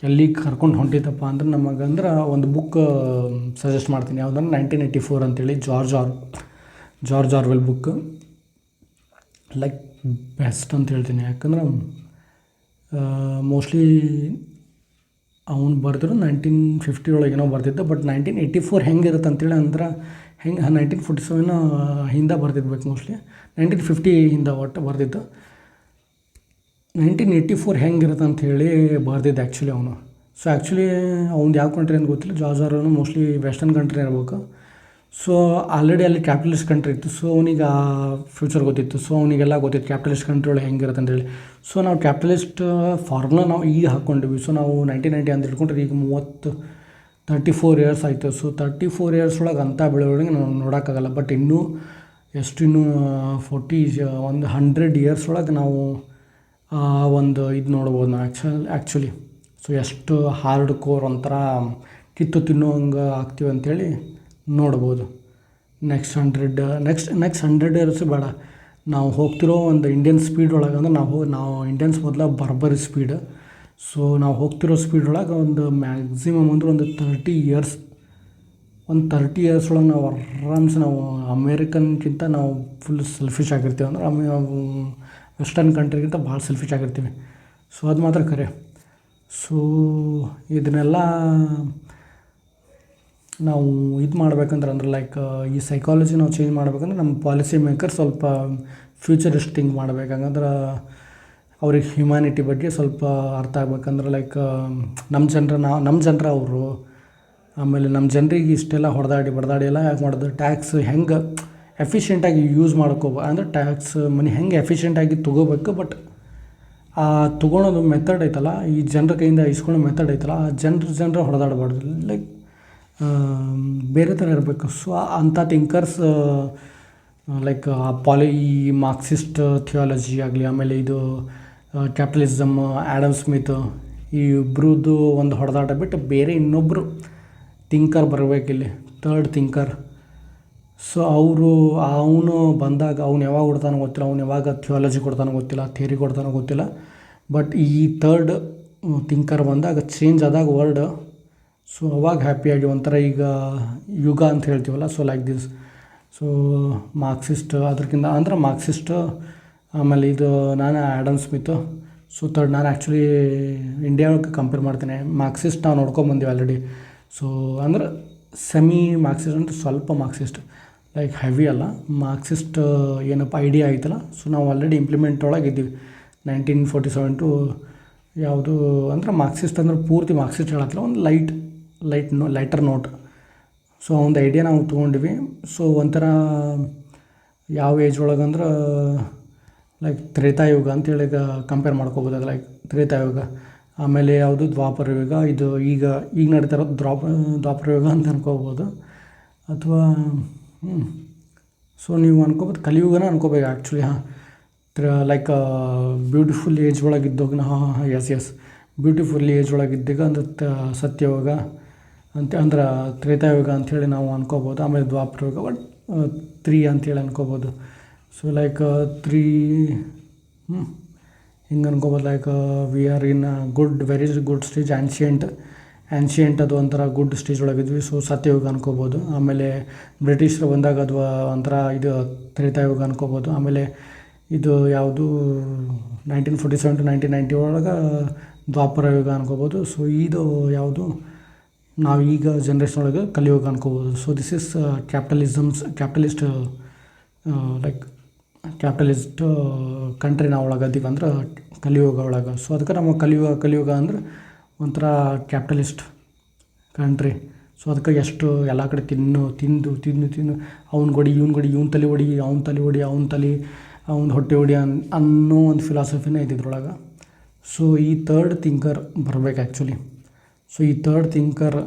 ಎಲ್ಲಿಗೆ ಕರ್ಕೊಂಡು ಹೊಂಟಿತಪ್ಪ ಅಂದ್ರೆ ನಮಗಂದ್ರೆ ಒಂದು ಬುಕ್ ಸಜೆಸ್ಟ್ ಮಾಡ್ತೀನಿ. ಯಾವುದಂದ್ರೆ 1984 ಅಂತೇಳಿ George Orwell book like best ಅಂತ ಹೇಳ್ತೀನಿ. ಯಾಕಂದ್ರೆ ಮೋಸ್ಟ್ಲಿ ಅವನು ಬರೆದ್ರು 1950 ಒಳಗೇನೋ ಬರ್ತಿದ್ದ. ಬಟ್ 1984 ಹೆಂಗಿರುತ್ತೆ ಅಂತೇಳಿ ಅಂದ್ರೆ 1947 ಹಿಂದೆ ಬರ್ತಿದ್ಬೇಕು, ಮೋಸ್ಟ್ಲಿ 1950 ಹಿಂದೆ ಒಟ್ಟು ಬರ್ತಿದ್ದು. 1984 ಹೆಂಗಿರುತ್ತೆ ಅಂಥೇಳಿ ಬರ್ದಿದ್ದು ಆ್ಯಕ್ಚುಲಿ ಅವನು. ಸೊ ಆ್ಯಕ್ಚುಲಿ ಅವ್ನು ಯಾವ ಕಂಟ್ರಿ ಅಂತ ಗೊತ್ತಿಲ್ಲ, George Orwell mostly western country ಇರಬೇಕು. ಸೊ ಆಲ್ರೆಡಿ ಅಲ್ಲಿ ಕ್ಯಾಪಿಟಲಿಸ್ಟ್ ಕಂಟ್ರಿ ಇತ್ತು. ಸೊ ಅವನಿಗೆ ಆ ಫ್ಯೂಚರ್ ಗೊತ್ತಿತ್ತು. ಸೊ ಅವನಿಗೆಲ್ಲ ಗೊತ್ತಿತ್ತು ಕ್ಯಾಪಿಟಲಿಸ್ಟ್ ಕಂಟ್ರಿ ಒಳಗೆ ಹೆಂಗಿರುತ್ತೆ ಅಂತೇಳಿ. ಸೊ ನಾವು ಕ್ಯಾಪಿಟಲಿಸ್ಟ್ ಫಾರ್ಮುಲಾ ನಾವು ಈಗ ಹಾಕ್ಕೊಂಡಿವಿ. ಸೊ ನಾವು 1990 ಅಂತ ಇಟ್ಕೊಂಡ್ರೆ ಈಗ 34 ಇಯರ್ಸ್ ಆಯಿತು. ಸೊ 34 ಇಯರ್ಸ್ ಒಳಗೆ ಅಂಥ ಬೆಳವಣಿಗೆ ನಾವು ನೋಡೋಕ್ಕಾಗಲ್ಲ. ಬಟ್ ಇನ್ನೂ 100 ಇಯರ್ಸ್ ಒಳಗೆ ನಾವು ಒಂದು ಇದು ನೋಡ್ಬೋದು ನಾವು ಆ್ಯಕ್ಚುಲಿ. ಸೊ ಎಷ್ಟು ಹಾರ್ಡ್ ಕೋರ್ ಒಂಥರ ಕಿತ್ತು ತಿನ್ನೋಂಗೆ ಆಗ್ತೀವಿ ಅಂಥೇಳಿ ನೋಡ್ಬೋದು. ನೆಕ್ಸ್ಟ್ 100 ಇಯರ್ಸ್ ಬೇಡ, ನಾವು ಹೋಗ್ತಿರೋ ಒಂದು ಇಂಡಿಯನ್ ಸ್ಪೀಡ್ ಒಳಗೆ ಅಂದ್ರೆ ನಾವು ಇಂಡಿಯನ್ಸ್ ಮೊದಲ ಬರ್ಬರಿ ಸ್ಪೀಡ್. ಸೊ ನಾವು ಹೋಗ್ತಿರೋ ಸ್ಪೀಡ್ ಒಳಗೆ ಒಂದು ಮ್ಯಾಕ್ಸಿಮಮ್ ಅಂದ್ರೆ ಒಂದು 30 ಇಯರ್ಸ್ ಒಳಗೆ ನಾವು ಆರಾಮ್ಸೆ ನಾವು ಅಮೇರಿಕನ್ಗಿಂತ ನಾವು ಫುಲ್ ಸೆಲ್ಫಿಶ್ ಆಗಿರ್ತೀವಿ. ಅಂದ್ರೆ ವೆಸ್ಟರ್ನ್ ಕಂಟ್ರಿಗಿಂತ ಭಾಳ ಸೆಲ್ಫಿಶ್ ಆಗಿರ್ತೀವಿ. ಸೊ ಅದು ಮಾತ್ರ ಖರೆ. ಸೊ ಇದನ್ನೆಲ್ಲ ನಾವು ಇದು ಮಾಡ್ಬೇಕಂದ್ರೆ ಲೈಕ್ ಈ ಸೈಕಾಲಜಿ ನಾವು ಚೇಂಜ್ ಮಾಡ್ಬೇಕಂದ್ರೆ ನಮ್ಮ ಪಾಲಿಸಿ ಮೇಕರ್ ಸ್ವಲ್ಪ ಫ್ಯೂಚರಿಸ್ಟ್ ಥಿಂಕ್ ಮಾಡ್ಬೇಕು. ಹಂಗಂದ್ರೆ ಅವ್ರಿಗೆ ಹ್ಯುಮ್ಯಾನಿಟಿ ಬಗ್ಗೆ ಸ್ವಲ್ಪ ಅರ್ಥ ಆಗ್ಬೇಕಂದ್ರೆ ಲೈಕ್ ನಮ್ಮ ಜನರ ಅವರು. ಆಮೇಲೆ ನಮ್ಮ ಜನರಿಗೆ ಇಷ್ಟೆಲ್ಲ ಹೊಡೆದಾಡಿ ಎಲ್ಲ ಯಾಕೆ ಮಾಡೋದು, ಟ್ಯಾಕ್ಸ್ ಹೆಂಗೆ ಎಫಿಷಿಯೆಂಟಾಗಿ ಯೂಸ್ ಅಂದ್ರೆ ಟ್ಯಾಕ್ಸ್ ಮನಿ ಹೆಂಗೆ ಎಫಿಷಿಯೆಂಟಾಗಿ ತೊಗೋಬೇಕು. ಬಟ್ ಆ ತೊಗೊಳೋದು ಮೆಥಡ್ ಐತಲ್ಲ, ಈ ಜನರ ಕೈಯಿಂದ ಇಸ್ಕೊಳ್ಳೋ ಮೆಥಡ್ ಐತಲ್ಲ, ಆ ಜನರ ಹೊಡೆದಾಡಬಾರ್ದು, ಲೈಕ್ ಬೇರೆ ಥರ ಇರಬೇಕು. ಸೊ ಅಂಥ ಥಿಂಕರ್ಸ್ ಲೈಕ್ ಈ ಮಾರ್ಕ್ಸಿಸ್ಟ್ ಥಿಯಾಲಜಿ ಆಗಲಿ, ಆಮೇಲೆ ಇದು ಕ್ಯಾಪಿಟಲಿಸಮ್, ಆ್ಯಡಮ್ ಸ್ಮಿತ್, ಈ ಇಬ್ಬರದ್ದು ಒಂದು ಹೊಡೆದಾಟ ಬಿಟ್ಟು ಬೇರೆ ಇನ್ನೊಬ್ಬರು ಥಿಂಕರ್ ಬರಬೇಕಿಲ್ಲಿ, ಥರ್ಡ್ ಥಿಂಕರ್. ಸೊ ಅವನು ಬಂದಾಗ ಅವ್ನು ಯಾವಾಗ ಕೊಡ್ತಾನೋ ಗೊತ್ತಿಲ್ಲ, ಅವ್ನು ಯಾವಾಗ ಥಿಯಾಲಜಿ ಕೊಡ್ತಾನೋ ಗೊತ್ತಿಲ್ಲ, ಥಿಯರಿ ಕೊಡ್ತಾನೋ ಗೊತ್ತಿಲ್ಲ. ಬಟ್ ಈ ಥರ್ಡ್ ಥಿಂಕರ್ ಬಂದಾಗ ಚೇಂಜ್ ಆದಾಗ ವರ್ಲ್ಡ್, ಸೊ ಅವಾಗ ಹ್ಯಾಪಿಯಾಗಿ ಒಂಥರ ಈಗ ಯುಗ ಅಂತ ಹೇಳ್ತೀವಲ್ಲ, so like this. So Marxist ಅದಕ್ಕಿಂತ ಅಂದ್ರೆ ಮಾರ್ಕ್ಸಿಸ್ಟ್, ಆಮೇಲೆ ಇದು ನಾನು ಆ್ಯಡಮ್ ಸ್ಮಿತ್. ಸೊ ಥರ್ಡ್ ನಾನು ಆ್ಯಕ್ಚುಲಿ ಇಂಡಿಯಾ ಒಳಗೆ ಕಂಪೇರ್ ಮಾಡ್ತೀನಿ. ಮಾರ್ಕ್ಸಿಸ್ಟ್ ನಾವು ನೋಡ್ಕೊಂಬಂದೀವಿ ಆಲ್ರೆಡಿ. ಸೊ ಅಂದ್ರೆ ಸೆಮಿ ಮಾರ್ಕ್ಸಿಸ್ಟ್ ಅಂತ ಸ್ವಲ್ಪ ಮಾರ್ಕ್ಸಿಸ್ಟ್, ಲೈಕ್ ಹೆವಿ ಅಲ್ಲ. ಮಾರ್ಕ್ಸಿಸ್ಟ್ ಏನಪ್ಪ ಐಡಿಯಾ ಆಯ್ತಲ್ಲ, ಸೊ ನಾವು ಆಲ್ರೆಡಿ ಇಂಪ್ಲಿಮೆಂಟ್ ಒಳಗೆ ಇದ್ದೀವಿ 1947 ಟು ಯಾವುದು ಅಂದ್ರೆ ಮಾರ್ಕ್ಸಿಸ್ಟ್ ಅಂದ್ರೆ ಪೂರ್ತಿ ಮಾರ್ಕ್ಸಿಸ್ಟ್ ಹೇಳತ್ತಿಲ್ಲ, ಒಂದು ಲೈಟರ್ ನೋಟ್. ಸೊ ಒಂದು ಐಡಿಯಾ ನಾವು ತೊಗೊಂಡಿವಿ. ಸೊ ಒಂಥರ ಯಾವ ಏಜ್ ಒಳಗೆ ಅಂದ್ರೆ ಲೈಕ್ ತ್ರೇತಾಯುಗ ಅಂತೇಳಿ ಕಂಪೇರ್ ಮಾಡ್ಕೋಬೋದು. ಅದು ಲೈಕ್ ತ್ರೇತಾಯುಗ, ಆಮೇಲೆ ಯಾವುದು ದ್ವಾಪರ ಯುಗ, ಇದು ಈಗ ನಡೀತಾ ಇರೋದು ದ್ವಾಪರ ಯುಗ ಅಂತ ಅನ್ಕೋಬೋದು. ಅಥವಾ ಸೊ ನೀವು ಅನ್ಕೋಬೋದು ಕಲಿಯುಗನ ಅನ್ಕೋಬೇಕು ಆ್ಯಕ್ಚುಲಿ. ಲೈಕ್ ಬ್ಯೂಟಿಫುಲ್ ಏಜ್ ಒಳಗಿದ್ದಾಗ ಎಸ್ ಬ್ಯೂಟಿಫುಲ್ ಏಜ್ ಒಳಗಿದ್ದಾಗ ಅಂದ್ರೆ ಸತ್ಯಯುಗ ಅಂದ್ರೆ ತ್ರೇತಾಯುಗ ಅಂಥೇಳಿ ನಾವು ಅನ್ಕೋಬೋದು. ಆಮೇಲೆ ದ್ವಾಪರ ಯುಗ, ಬಟ್ 3 ಅಂಥೇಳಿ ಅನ್ಕೋಬೋದು. ಸೊ ಲೈಕ್ 3 ಹಿಂಗೆ ಅನ್ಕೋಬೋದು. Like we are in very good stage. Ancient ಅದು ಒಂಥರ ಗುಡ್ ಸ್ಟೇಜ್ ಒಳಗಿದ್ವಿ, ಸೊ ಸತ್ಯಯುಗ ಅನ್ಕೋಬೋದು. ಆಮೇಲೆ ಬ್ರಿಟಿಷರು ಬಂದಾಗ ಅದು ಒಂಥರ ಇದು ತ್ರೇತಾಯುಗ ಅನ್ಕೋಬೋದು. ಆಮೇಲೆ ಇದು ಯಾವುದು 1947 ಟು 1990 ಒಳಗೆ ದ್ವಾಪರ ಯುಗ ಅನ್ಕೋಬೋದು. ಸೊ ಇದು ಯಾವುದು ನಾವು ಈಗ ಜನ್ರೇಷನ್ ಒಳಗೆ ಕಲಿಯುಗ ಅನ್ಕೋಬೋದು. So this is capitalist like capitalist country ನಾವು ಒಳಗದೀವಿ ಅಂದ್ರೆ ಕಲಿಯುಗ ಒಳಗೆ. ಸೊ ಅದಕ್ಕೆ ನಮ್ಮ ಕಲಿಯುಗ ಅಂದ್ರೆ ಒಂಥರ ಕ್ಯಾಪಿಟಲಿಸ್ಟ್ ಕಂಟ್ರಿ. ಸೊ ಅದಕ್ಕೆ ಎಷ್ಟು ಎಲ್ಲ ಕಡೆ ತಿಂದು ಅವ್ನ ಗೊಡಿ ಇವ್ನ ತಲೆ ಹೊಡಿ, ಅವ್ನ ಹೊಟ್ಟೆ ಹೊಡಿ ಅನ್ನೋ ಒಂದು ಫಿಲಾಸಫಿನೇ ಇದ್ದಿದ್ರೊಳಗೆ. ಸೊ ಈ ಥರ್ಡ್ ಥಿಂಕರ್ ಬರಬೇಕು ಆ್ಯಕ್ಚುಲಿ. ಸೊ ಈ ಥರ್ಡ್ ಥಿಂಕರ್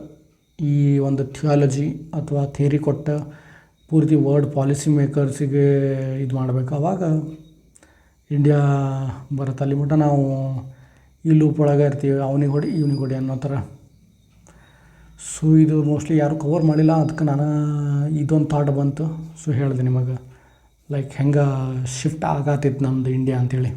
ಈ ಒಂದು ಥಿಯಾಲಜಿ ಅಥವಾ ಥಿಯರಿ ಕೊಟ್ಟ ಪೂರ್ತಿ ವರ್ಲ್ಡ್ ಪಾಲಿಸಿ ಮೇಕರ್ಸಿಗೆ ಇದು ಮಾಡಬೇಕು. ಆವಾಗ ಇಂಡಿಯಾ ಬರುತ್ತೆ. ಅಲ್ಲಿ ಮಟ್ಟ ನಾವು ಈ ಲೂಪ್ ಒಳಗೆ ಇರ್ತೀವಿ, ಅವನಿಗೆ ಹೊಡಿ ಅನ್ನೋ ಥರ. ಸೊ ಇದು ಮೋಸ್ಟ್ಲಿ ಯಾರೂ ಕವರ್ ಮಾಡಿಲ್ಲ, ಅದಕ್ಕೆ ನಾನು ಇದೊಂದು ಥಾಟ್ ಬಂತು. ಸೊ ಹೇಳಿದೆ ನಿಮಗೆ ಲೈಕ್ ಹೆಂಗೆ ಶಿಫ್ಟ್ ಆಗತ್ತಿತ್ತು ನಮ್ಮದು ಇಂಡಿಯಾ ಅಂಥೇಳಿ.